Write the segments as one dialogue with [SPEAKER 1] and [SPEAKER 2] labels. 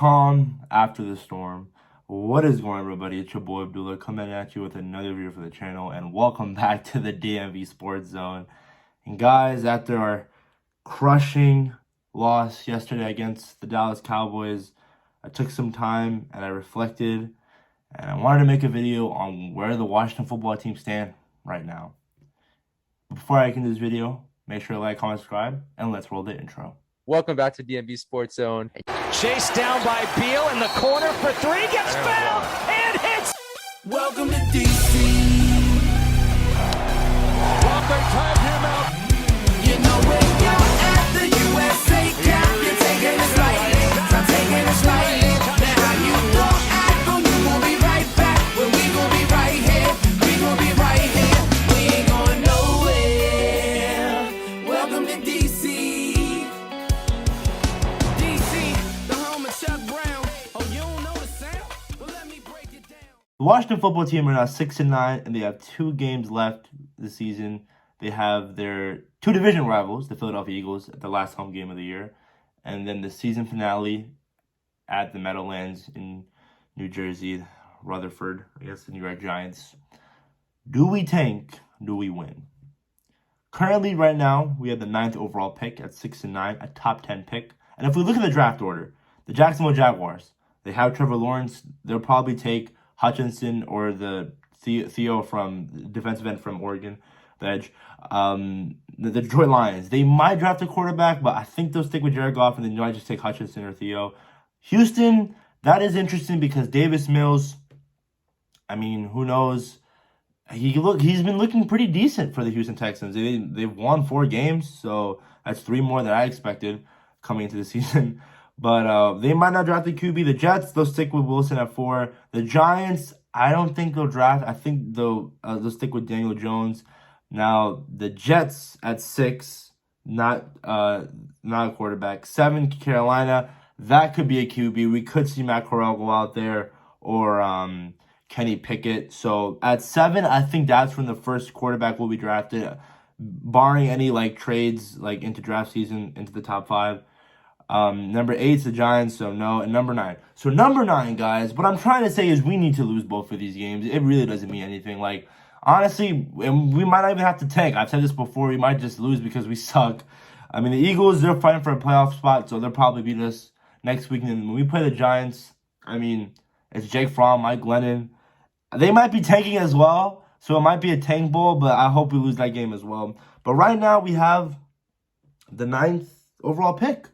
[SPEAKER 1] calm after the storm. What is going on, everybody? It's your boy Abdullah coming at you with another video for the channel, and welcome back to the DMV Sports Zone. And guys, after our crushing loss yesterday against the Dallas Cowboys, I took some time and I reflected, and I wanted to make a video on where the Washington football team stand right now. Before I get into this video, make sure to like, comment, subscribe, and let's roll the intro.
[SPEAKER 2] Welcome back to DMV Sports Zone.
[SPEAKER 3] Chased down by Beal in the corner for three, gets fouled and hits.
[SPEAKER 4] Welcome to DC.
[SPEAKER 3] Walker tied him out.
[SPEAKER 4] You know where you're at, the USA cap. You're taking it slightly, I'm taking it slightly. Now how you gon' act on you gon' be right back. Well, we gon' be right here, we gon' be right here. We ain't going nowhere. Welcome to DC.
[SPEAKER 1] The Washington football team are now 6-9, and they have 2 games left this season. They have their 2 division rivals, the Philadelphia Eagles, at the last home game of the year, and then the season finale at the Meadowlands in New Jersey, Rutherford, I guess the New York Giants. Do we tank? Do we win? Currently, right now, we have the 9th overall pick at 6-9, a top 10 pick. And if we look at the draft order, the Jacksonville Jaguars, they have Trevor Lawrence. They'll probably take Hutchinson or the Theo from defensive end from Oregon, the edge. The Detroit Lions, they might draft a quarterback, but I think they'll stick with Jared Goff and then might just take Hutchinson or Theo. Houston, that is interesting because Davis Mills, I mean, who knows? He's been looking pretty decent for the Houston Texans. They've won 4 games, so that's 3 more than I expected coming into the season. But they might not draft the QB. The Jets, they'll stick with Wilson at 4. The Giants, I don't think they'll draft. I think they'll stick with Daniel Jones. Now, the Jets at 6, not a quarterback. 7, Carolina, that could be a QB. We could see Matt Corral go out there or Kenny Pickett. So at 7, I think that's when the first quarterback will be drafted, barring any trades into draft season into the top 5. Number 8 is the Giants, so no. And number 9. So number 9, guys, what I'm trying to say is we need to lose both of these games. It really doesn't mean anything. Honestly, and we might not even have to tank. I've said this before. We might just lose because we suck. I mean, the Eagles, they're fighting for a playoff spot, so they'll probably beat us next week. And when we play the Giants, I mean, it's Jake Fromm, Mike Glennon. They might be tanking as well, so it might be a tank bowl, but I hope we lose that game as well. But right now, we have the 9th overall pick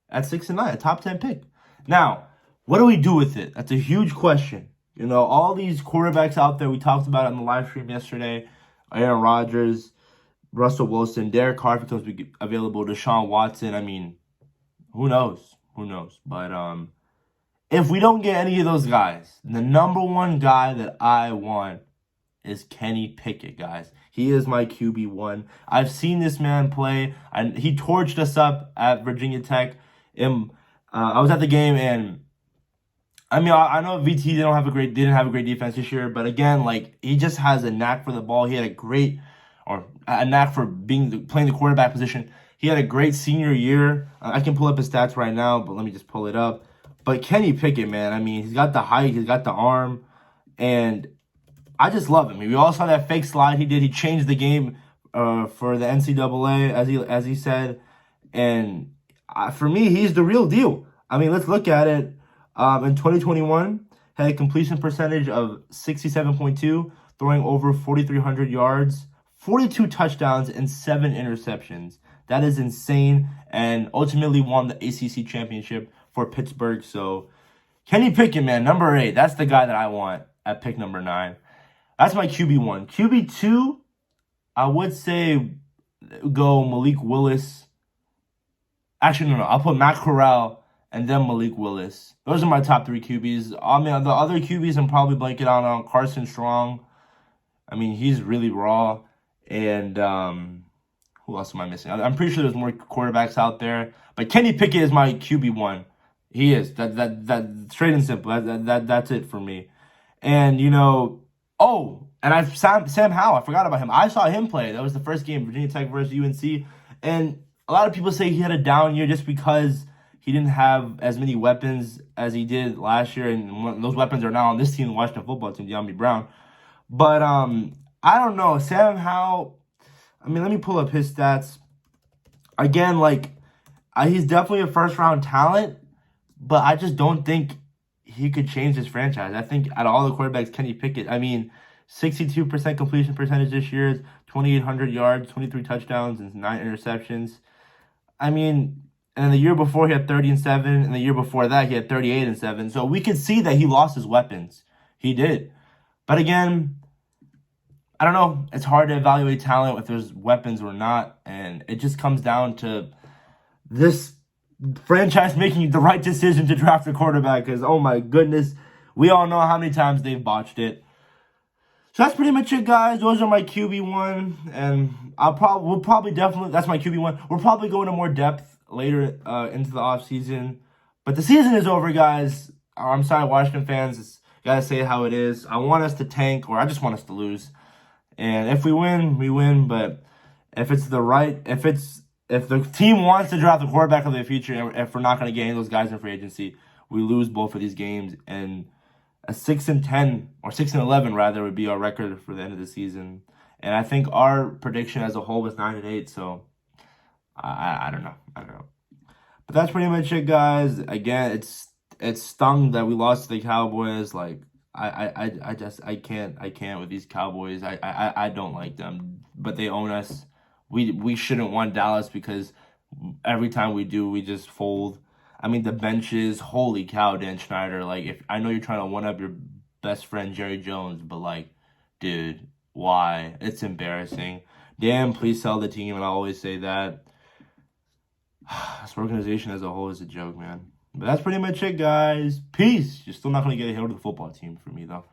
[SPEAKER 1] at 6-9, a top 10 pick. Now, what do we do with it? That's a huge question. You know, all these quarterbacks out there, we talked about it on the live stream yesterday. Aaron Rodgers, Russell Wilson, Derek Carr becomes available, Deshaun Watson. I mean, who knows? Who knows? But if we don't get any of those guys, the number 1 guy that I want is Kenny Pickett, guys. He is my QB1. I've seen this man play, and he torched us up at Virginia Tech. I was at the game, and I mean, I know VT didn't have a great defense this year, but again, he just has a knack for the ball. He had a knack for playing the quarterback position. He had a great senior year. I can pull up his stats right now, but let me just pull it up. But Kenny Pickett, man, I mean, he's got the height, he's got the arm, and I just love him. We all saw that fake slide he did. He changed the game for the NCAA, as he said, and for me, he's the real deal. I mean, let's look at it. In 2021, had a completion percentage of 67.2, throwing over 4,300 yards, 42 touchdowns, and 7 interceptions. That is insane, and ultimately won the ACC championship for Pittsburgh. So, Kenny Pickett, man, number 8, that's the guy that I want at pick number 9. That's my QB1. QB2, I would say go Malik Willis. Actually, no. I'll put Matt Corral and then Malik Willis. Those are my top 3 QBs. I mean, the other QBs I'm probably blanking on Carson Strong. I mean, he's really raw. And who else am I missing? I'm pretty sure there's more quarterbacks out there. But Kenny Pickett is my QB1. He is. That straight and simple. That's it for me. And, you know, and Sam Howell. I forgot about him. I saw him play. That was the first game, Virginia Tech versus UNC. And a lot of people say he had a down year just because he didn't have as many weapons as he did last year, and those weapons are now on this team, the Washington football team, De'Ami Brown. But I don't know. Sam Howell, I mean, let me pull up his stats. Again, like, he's definitely a first-round talent, but I just don't think he could change this franchise. I think out of all the quarterbacks, Kenny Pickett, I mean, 62% completion percentage this year, 2,800 yards, 23 touchdowns, and 9 interceptions. I mean, and the year before he had 30-7, and the year before that he had 38-7. So we could see that he lost his weapons. He did. But again, I don't know. It's hard to evaluate talent if there's weapons or not, and it just comes down to this franchise making the right decision to draft a quarterback, because, oh my goodness, we all know how many times they've botched it. So that's pretty much it, guys. Those are my QB1, and we'll probably definitely, that's my QB1. We'll probably go into more depth later into the offseason. But the season is over, guys. I'm sorry, Washington fans. Gotta say it how it is. I want us to tank, or I just want us to lose. And if we win, we win. But if it's if the team wants to draft the quarterback of the future, and if we're not going to get any of those guys in free agency, we lose both of these games. And a 6-10 or 6-11 rather would be our record for the end of the season. And I think our prediction as a whole was 9-8. So I don't know. But that's pretty much it, guys. Again, it's stung that we lost to the Cowboys. Like, I can't with these Cowboys. I don't like them, but they own us. We shouldn't want Dallas, because every time we do, we just fold. I mean, the benches, holy cow, Dan Schneider. Like, if I know you're trying to one up your best friend Jerry Jones, but like, dude, why? It's embarrassing. Dan, please sell the team, and I always say that. This organization as a whole is a joke, man. But that's pretty much it, guys. Peace. You're still not going to get a hail to the football team for me, though.